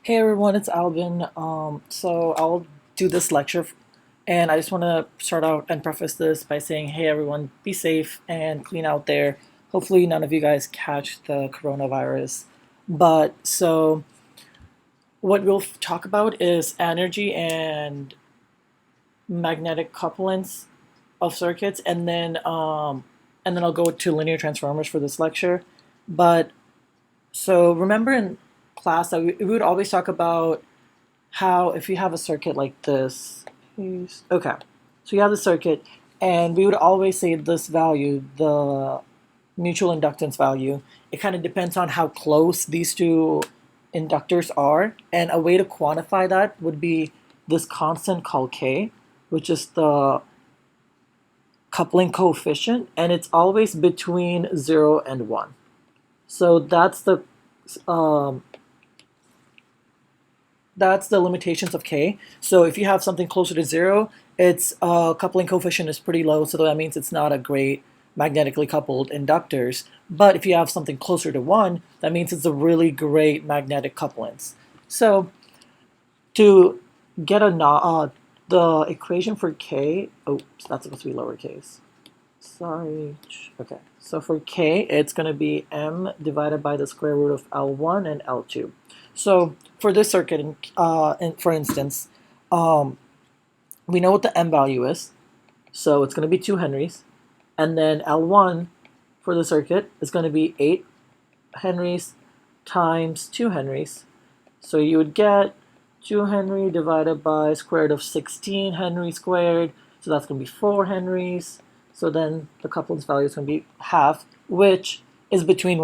Hey everyone, it's Alvin. So I'll do this lecture, and I just want to start out and preface this by saying, hey everyone, be safe and clean out there. Hopefully, none of you guys catch the coronavirus. What we'll talk about is energy and magnetic couplings of circuits, and then I'll go to linear transformers for this lecture. But remember in class that we would always talk about how if you have a circuit like this, okay, so you have the circuit, and we would always say this value, the mutual inductance value, it kind of depends on how close these two inductors are, and a way to quantify that would be this constant called K, which is the coupling coefficient, and it's always between 0 and 1. So um, that's the limitations of K. So if you have something closer to 0, its coupling coefficient is pretty low, so that means it's not a great magnetically coupled inductors. But if you have something closer to 1, that means it's a really great magnetic couplings. So to get the equation for K, oops, that's supposed to be lowercase. Sorry. Okay. So for K, it's going to be M divided by the square root of L1 and L2. So for this circuit, for instance, um, we know what the M value is. So it's going to be 2 henries. And then L1 for the circuit is going to be 8 henries times 2 henries. So you would get 2 Henry divided by square root of 16 Henry squared. So that's going to be 4 henries. So then the coupling's value is going to be half, which is between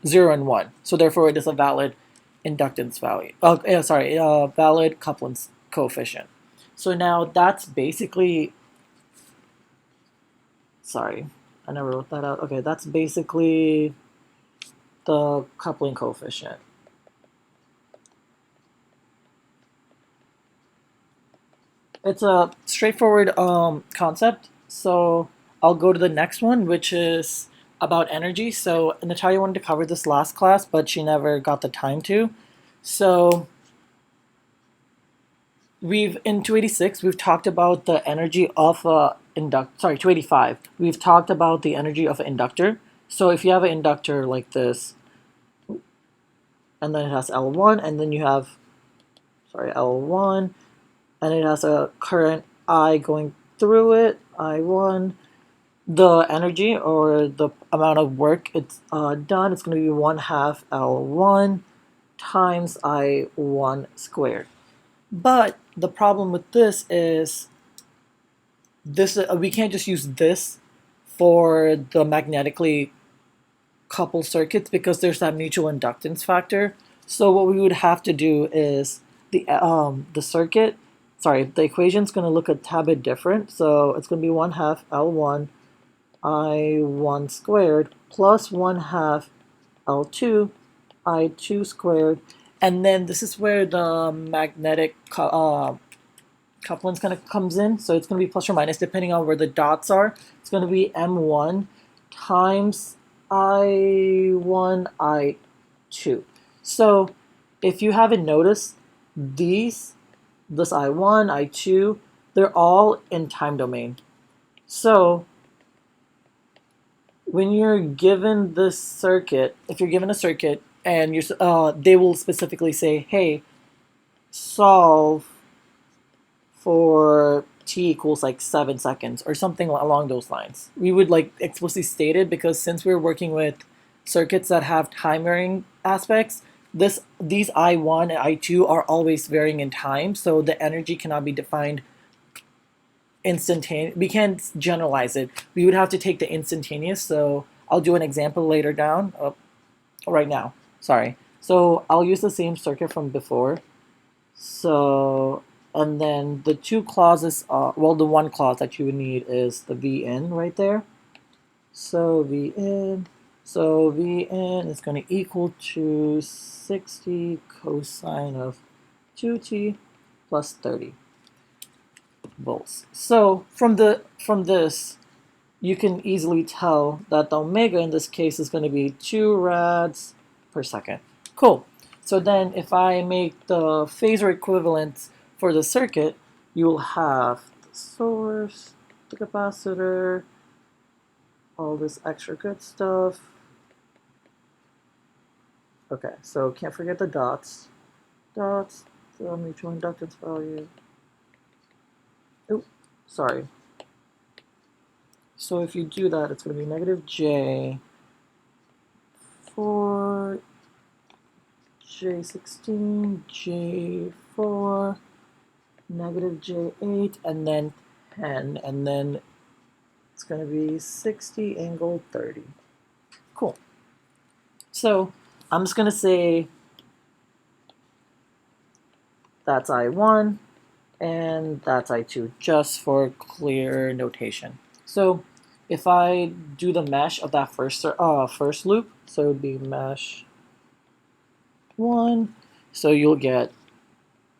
0 and 1. So therefore it is a valid inductance value. Valid coupling's coefficient. So now that's basically, sorry, I never wrote that out. Okay, that's basically the coupling coefficient. It's a straightforward concept. So I'll go to the next one, which is about energy. So Natalia wanted to cover this last class, but she never got the time to. So in 286 we've talked about the energy of a 285 we've talked about the energy of an inductor. So if you have an inductor like this, and then it has L1, and then you have L1, and it has a current I going through it, I1, the energy or the amount of work it's done, it's going to be 1/2 L1 times I1 squared. But the problem with this is we can't just use this for the magnetically coupled circuits because there's that mutual inductance factor. So what we would have to do is the equation's going to look a tad bit different. So it's going to be 1/2 L1 I1 squared plus 1/2 L2 I2 squared. And then this is where the magnetic couplings kind of comes in. So it's going to be plus or minus depending on where the dots are. It's going to be M1 times I1 I2. So if you haven't noticed, this I1, I2, they're all in time domain. So when you're given this circuit, if you're given a circuit and they will specifically say, hey, solve for t equals like 7 seconds or something along those lines. We would like explicitly state it because since we're working with circuits that have time varying aspects, these I1 and I2 are always varying in time, so the energy cannot be defined instantaneous. We can't generalize it. We would have to take the instantaneous. So I'll do an example later down. Right now, sorry. So I'll use the same circuit from before. So and then the two clauses, the one clause that you would need is the Vn right there. So Vn is going to equal to 60 cosine of 2t plus 30 volts. So from this, you can easily tell that the omega in this case is going to be 2 rads per second. Cool. So then if I make the phasor equivalents for the circuit, you will have the source, the capacitor, all this extra good stuff. Okay, so can't forget the dots. Dots, the mutual inductance value. Oh, sorry. So if you do that, it's going to be negative J for J16, J4, negative J8, and then 10, and then it's going to be 60 angle 30. Cool. So I'm just going to say that's I1 and that's I2, just for clear notation. So if I do the mesh of that first loop, so it would be mesh 1, so you'll get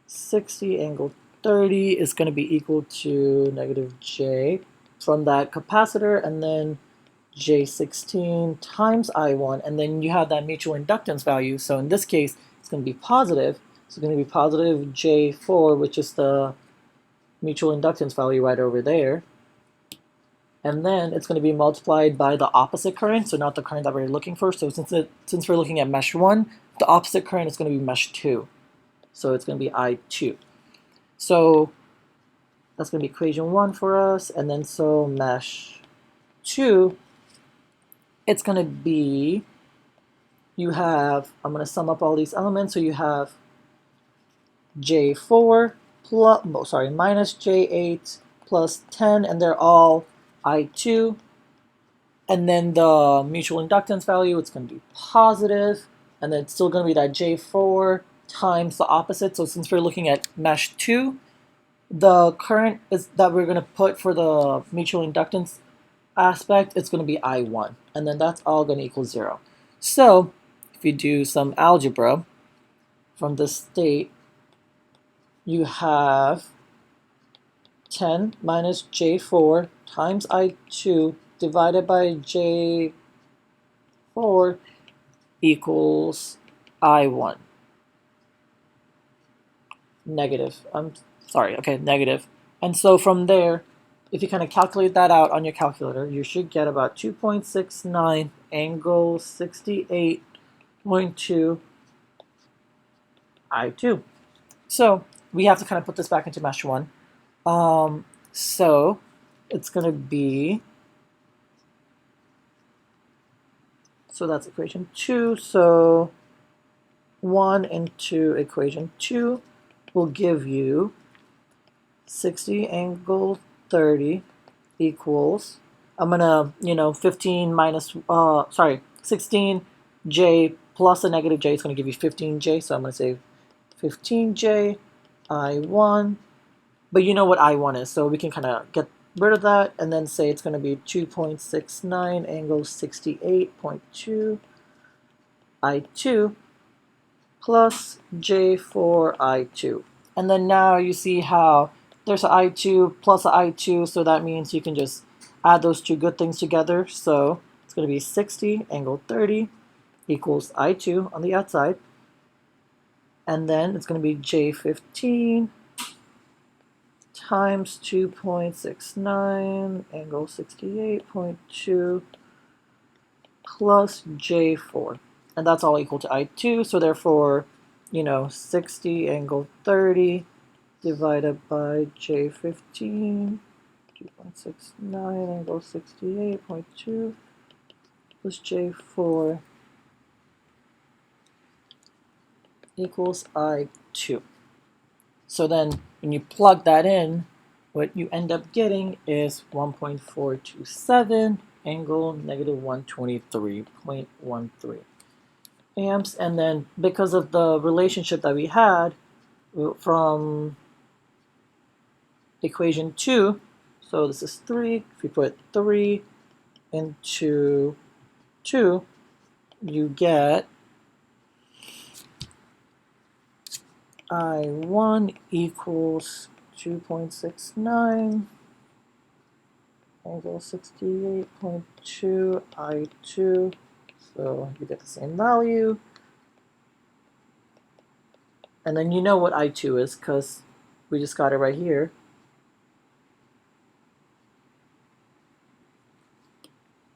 60 angle 30 is going to be equal to negative J from that capacitor, and then J16 times I1, and then you have that mutual inductance value. So in this case, it's going to be positive. So it's going to be positive J4, which is the mutual inductance value right over there. And then it's going to be multiplied by the opposite current, so not the current that we're looking for. So since we're looking at mesh 1, the opposite current is going to be mesh 2. So it's going to be I2. So that's going to be equation 1 for us. And then so mesh 2, it's going to be, you have, I'm going to sum up all these elements. So you have J4 minus J8 plus 10, and they're all I2. And then the mutual inductance value, it's going to be positive, and then it's still going to be that J4 times the opposite. So since we're looking at mesh 2, the current is that we're going to put for the mutual inductance aspect, it's going to be I1, and then that's all going to equal 0. So if you do some algebra from this state, you have 10 minus J4 times I2 divided by J4 equals I1. Negative. I'm sorry, okay, negative. And so from there, if you kind of calculate that out on your calculator, you should get about 2.69 angle 68.2 I2. So we have to kind of put this back into mesh 1. So it's going to be, so that's equation 2. So 1 into equation 2 will give you 60 angle 30 equals, I'm gonna, 15 minus, 16J plus a negative J is gonna give you 15J, so I'm gonna say 15J I1, but you know what I1 is, so we can kind of get rid of that and then say it's gonna be 2.69 angle 68.2 I2 plus J4 I2. And then now you see how there's an I2 plus an I2, so that means you can just add those two good things together. So it's going to be 60 angle 30 equals I2 on the outside. And then it's going to be J15 times 2.69 angle 68.2 plus J4. And that's all equal to I2, so therefore, 60 angle 30 divided by J15, 2.69 angle 68.2 plus J4 equals I2. So then when you plug that in, what you end up getting is 1.427 angle negative 123.13 amps. And then because of the relationship that we had from equation 2, so this is 3, if you put 3 into 2, you get I1 equals 2.69 angle 68.2 I2, so you get the same value. And then you know what I2 is because we just got it right here.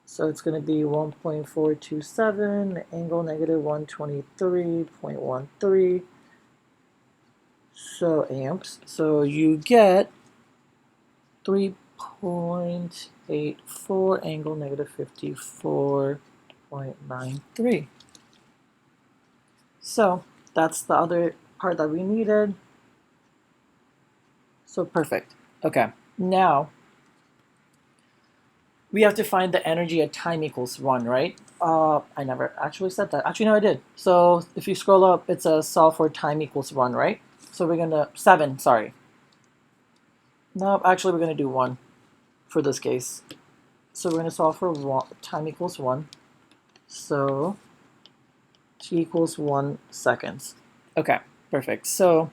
So it's going to be 1.427, angle negative 123.13. So amps. So you get 3.84 angle negative 54.93. So that's the other part that we needed. So perfect. Okay, now we have to find the energy at time equals 1, right? I never actually said that. Actually, no, I did. So if you scroll up, it says solve for time equals 1, right? So we're going to, 7, sorry. No, actually, we're going to do 1 for this case. So we're going to solve for time equals 1. So t equals 1 seconds. Okay, perfect. So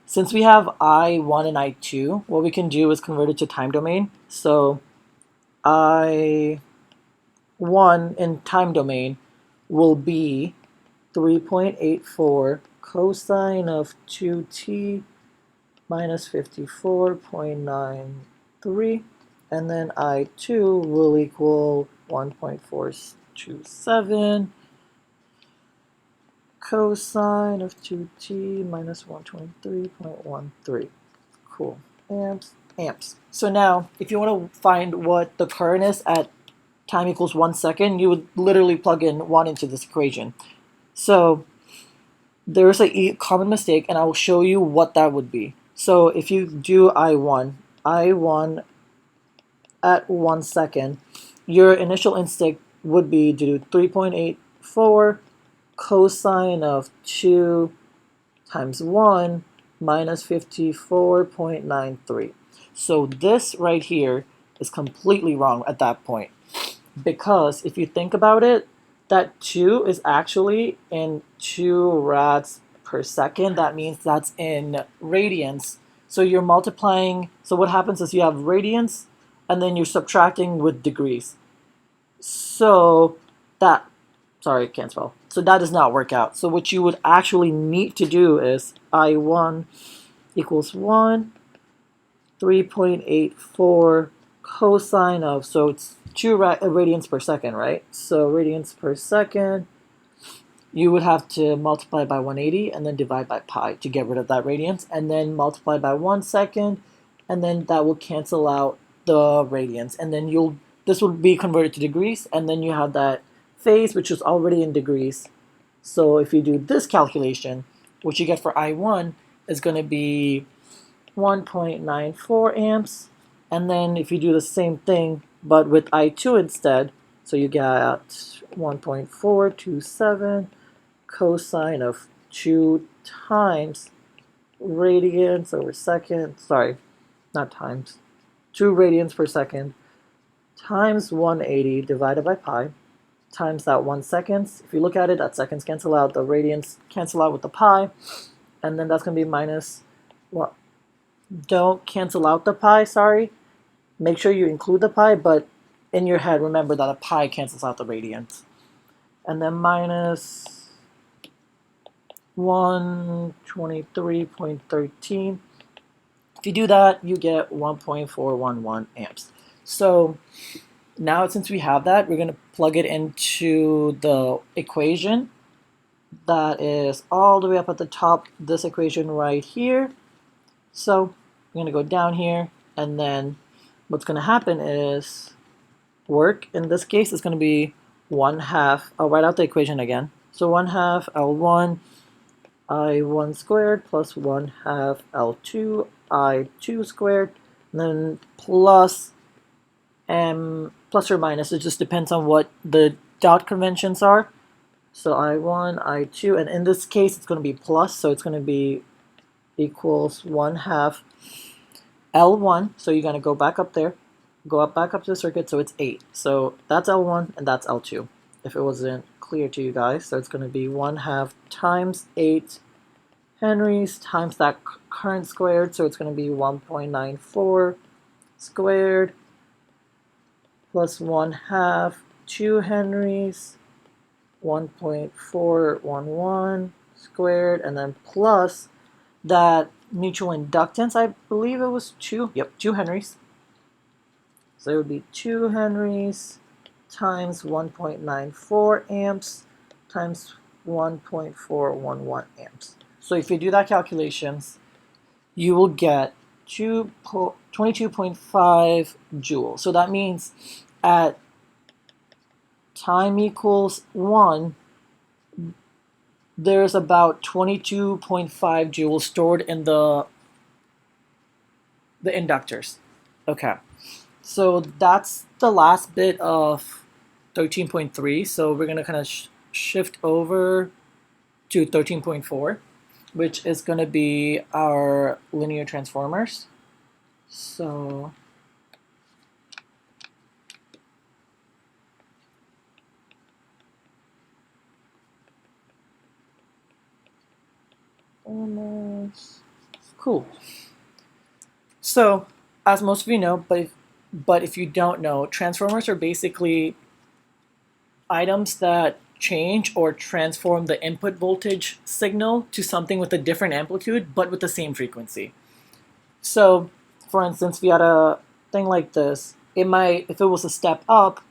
since we have I1 and I2, what we can do is convert it to time domain. So I1 in time domain will be 3.84 cosine of 2t minus 54.93, and then I2 will equal 1.427 cosine of 2t minus 123.13. Cool. Amps. So now, if you want to find what the current is at time equals 1 second, you would literally plug in 1 into this equation. So there's a common mistake, and I will show you what that would be. So if you do I1 at 1 second, your initial instinct would be to do 3.84 cosine of 2 times 1 minus 54.93. So this right here is completely wrong at that point, because if you think about it, that 2 is actually in 2 rads per second. That means that's in radians. So you're multiplying. So what happens is you have radians, and then you're subtracting with degrees. So that, sorry, I can't spell. So that does not work out. So what you would actually need to do is I1 equals 1, 3.84 cosine of, so it's 2 radians per second, right? So radians per second, you would have to multiply by 180 and then divide by pi to get rid of that radians, and then multiply by 1 second, and then that will cancel out the radians, and then this will be converted to degrees, and then you have that phase which is already in degrees. So if you do this calculation, what you get for I1 is going to be 1.94 amps, and then if you do the same thing but with I2 instead, so you get 1.427 cosine of 2 times radians over second, sorry, not times, 2 radians per second times 180 divided by pi times that 1 seconds. If you look at it, that seconds cancel out, the radians cancel out with the pi, and then that's going to be minus, what? Don't cancel out the pi, sorry. Make sure you include the pi, but in your head, remember that a pi cancels out the radians. And then minus 123.13. If you do that, you get 1.411 amps. So now since we have that, we're going to plug it into the equation that is all the way up at the top, this equation right here. So I'm going to go down here, and then what's going to happen is work in this case is going to be 1/2. I'll write out the equation again. So 1/2 L1 I1 squared plus 1/2 L2 I2 squared, and then plus plus or minus. It just depends on what the dot conventions are. So I1 I2, and in this case it's going to be plus, so it's going to be equals 1/2 L1. So you're going to go back up there, back up to the circuit, so it's 8. So that's L1 and that's L2, if it wasn't clear to you guys. So it's going to be 1/2 times 8 henries times that current squared, so it's going to be 1.94 squared plus 1/2 2 henries, 1.411 squared, and then plus that mutual inductance, I believe it was 2 henries. So it would be 2 henries times 1.94 amps times 1.411 amps. So if you do that calculations, you will get 22.5 joules. So that means at time equals 1, there's about 22.5 joules stored in the inductors. Okay, so that's the last bit of 13.3. So we're going to kind of shift over to 13.4, which is going to be our linear transformers. So cool. So as most of you know, but if you don't know, transformers are basically items that change or transform the input voltage signal to something with a different amplitude but with the same frequency. So for instance, if you had a thing like this, it might, if it was a step up,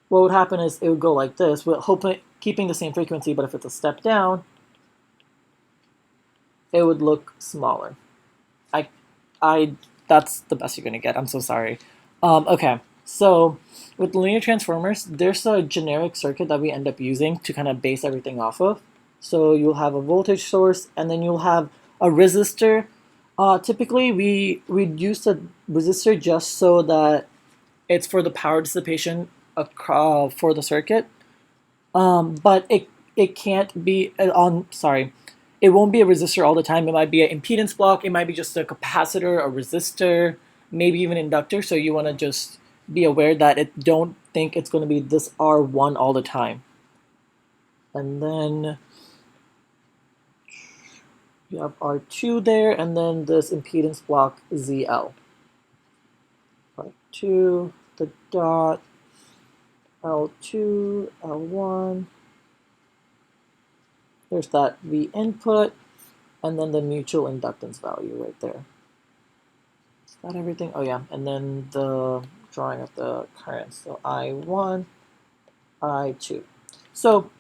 what would happen is it would go like this, with hoping keeping the same frequency, but if it's a step down, it would look smaller. I that's the best you're gonna get. I'm so sorry. Okay, so with linear transformers, there's a generic circuit that we end up using to kind of base everything off of. So you'll have a voltage source, and then you'll have a resistor. Typically, we'd use the resistor just so that it's for the power dissipation for the circuit. But it can't be on. Sorry, it won't be a resistor all the time. It might be an impedance block. It might be just a capacitor, a resistor, maybe even inductor. So you want to just be aware that it don't think it's going to be this R1 all the time. And then you have R2 there, and then this impedance block ZL. R2, the dot, L2, L1. There's that V input, and then the mutual inductance value right there. Is that everything? Oh yeah, and then the drawing of the current. So I1, I2. So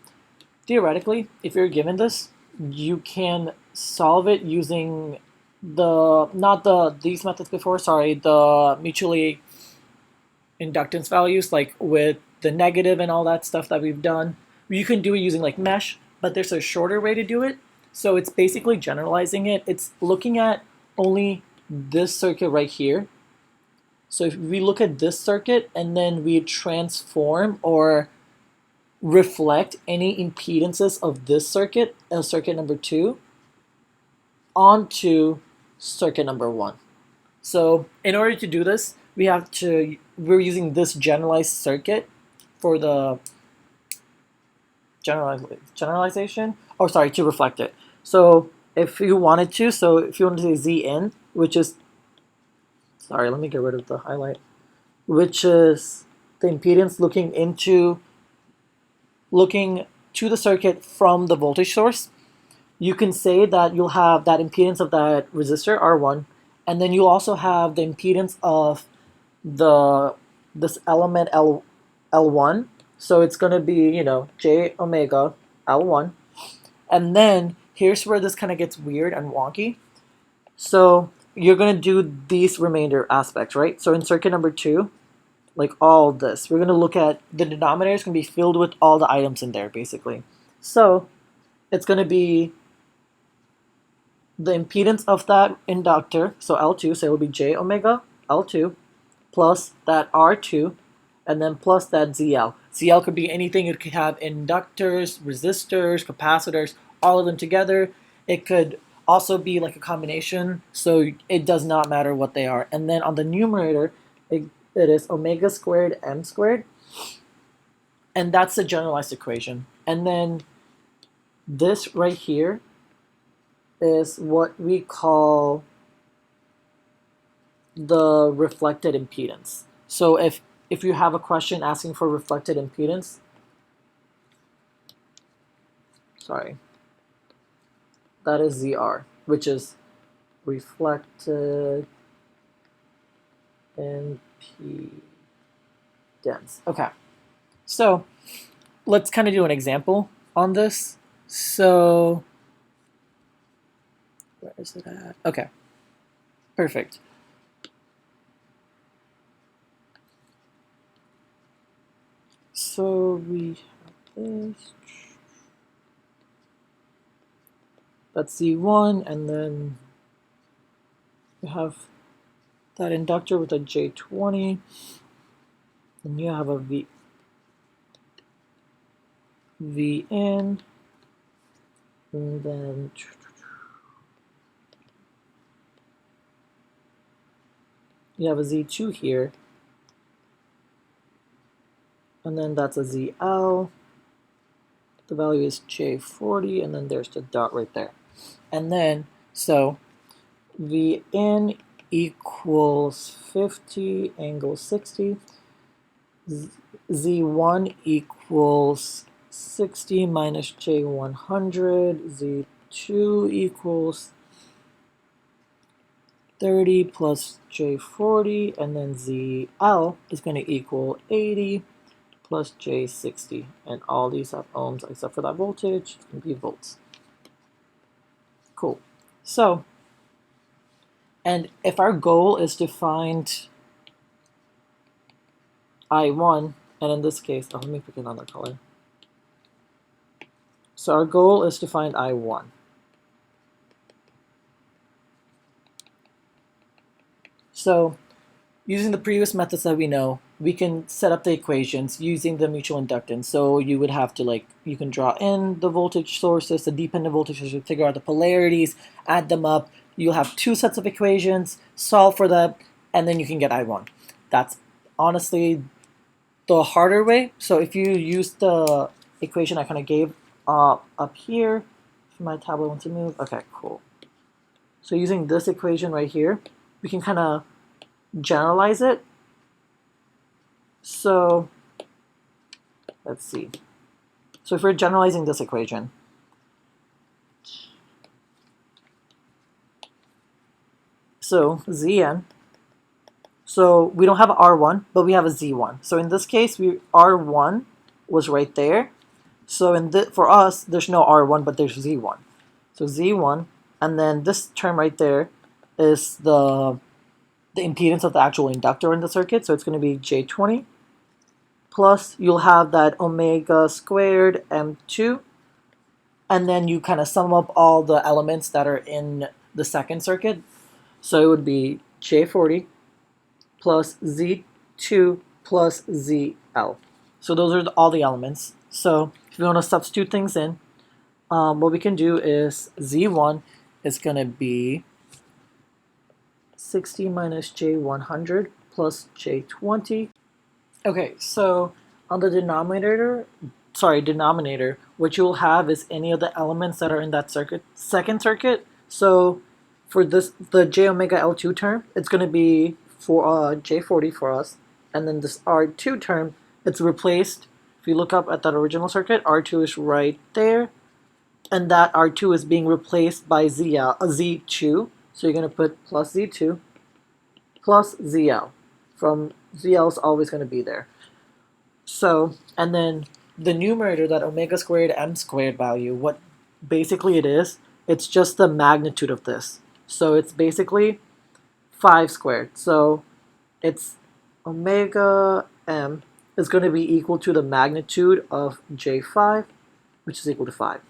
theoretically, if you're given this, you can solve it using these methods before, sorry, the mutually inductance values, like with the negative and all that stuff that we've done. You can do it using like mesh, but there's a shorter way to do it. So it's basically generalizing it. It's looking at only this circuit right here. So if we look at this circuit and then we transform or reflect any impedances of this circuit, circuit number 2, onto circuit number 1. So in order to do this, we're using this generalized circuit for the generalization, or sorry, to reflect it. So if you wanted to say Z in, which is, sorry, let me get rid of the highlight, which is the impedance looking to the circuit from the voltage source, you can say that you'll have that impedance of that resistor R1, and then you also have the impedance of this element L1. So it's going to be, J omega L1. And then here's where this kind of gets weird and wonky. So you're going to do these remainder aspects, right? So in circuit number 2, like all this, we're going to look at the denominator is going to be filled with all the items in there, basically. So it's going to be the impedance of that inductor, so L2, so it will be J omega L2, plus that R2, and then plus that ZL. ZL could be anything. It could have inductors, resistors, capacitors, all of them together. It could also be like a combination, so it does not matter what they are. And then on the numerator, it is omega squared m squared, and that's the generalized equation. And then this right here is what we call the reflected impedance. So if you have a question asking for reflected impedance, sorry, that is ZR, which is reflected impedance. Okay, so let's kind of do an example on this. So, where is it at? Okay, perfect. So we have this. That's Z1, and then you have that inductor with a J20, and you have a V in, and then you have a Z2 here, and then that's a ZL. The value is J40, and then there's the dot right there. And then, so V in equals 50 angle 60. Z1 equals 60 minus J100. Z2 equals 30 plus J40, and then ZL is going to equal 80 plus J60. And all these have ohms except for that voltage. It's going to be volts. Cool. So, and if our goal is to find I1, and in this case, let me pick another color. So our goal is to find I1. So using the previous methods that we know, we can set up the equations using the mutual inductance. So you would have to you can draw in the voltage sources, the dependent voltage sources, figure out the polarities, add them up. You'll have two sets of equations, solve for that, and then you can get I1. That's honestly the harder way. So if you use the equation I kind of gave up here, if my tablet wants to move, okay, cool. So using this equation right here, we can kind of generalize it. So let's see. So if we're generalizing this equation, so Zn, so we don't have an R1, but we have a Z1. So in this case, R1 was right there. So for us, there's no R1, but there's Z1. So Z1, and then this term right there is the impedance of the actual inductor in the circuit. So it's going to be J20 plus you'll have that omega squared M2, and then you kind of sum up all the elements that are in the second circuit. So it would be J40 plus Z2 plus ZL. So those are all the elements. So if you want to substitute things in, what we can do is Z1 is going to be 60 minus J100 plus J20. Okay, so on the denominator, what you'll have is any of the elements that are in that second circuit. So for this, the J omega L2 term, it's going to be for J40 for us. And then this R2 term, it's replaced. If you look up at that original circuit, R2 is right there. And that R2 is being replaced by Z2. So you're going to put plus Z2 plus ZL. From ZL is always going to be there. So, and then the numerator, that omega squared M squared value, what basically it is, it's just the magnitude of this. So it's basically 5 squared. So it's omega M is going to be equal to the magnitude of J5, which is equal to 5.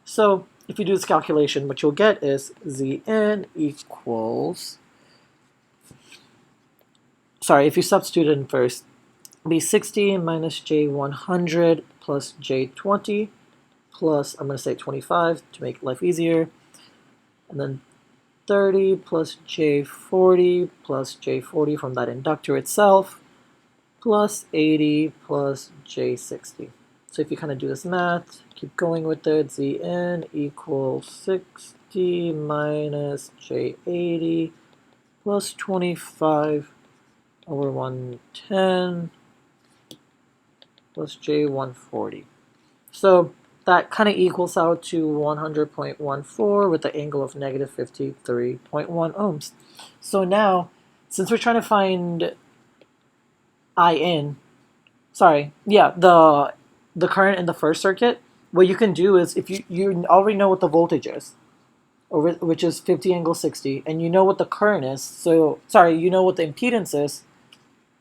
So if you do this calculation, what you'll get is Zn equals, if you substitute it in first, it'll be 60 minus J100 plus J20 plus, I'm going to say 25 to make life easier, and then 30 plus J40 plus J40 from that inductor itself, plus 80 plus J60. So if you kind of do this math, keep going with it, Zn equals 60 minus J80 plus 25 over 110 plus J140. So that kind of equals out to 100.14 with the angle of negative 53.1 ohms. So now, since we're trying to find In, sorry, yeah, the current in the first circuit, what you can do is if you already know what the voltage is, which is 50 angle 60, and you know what the current is, so sorry, you know what the impedance is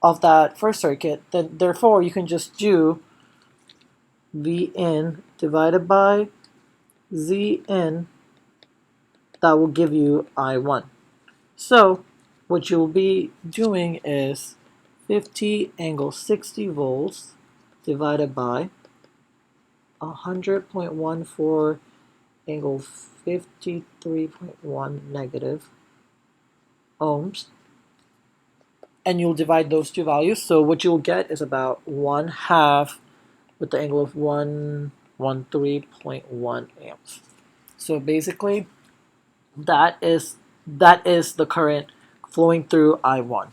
of that first circuit, then therefore you can just do V in divided by Z in, that will give you I1. So what you'll be doing is 50 angle 60 volts divided by 100.14 angle 53.1 negative ohms, and you'll divide those two values. So what you'll get is about 1/2 with the angle of 113.1 amps. So basically, that is the current flowing through I1.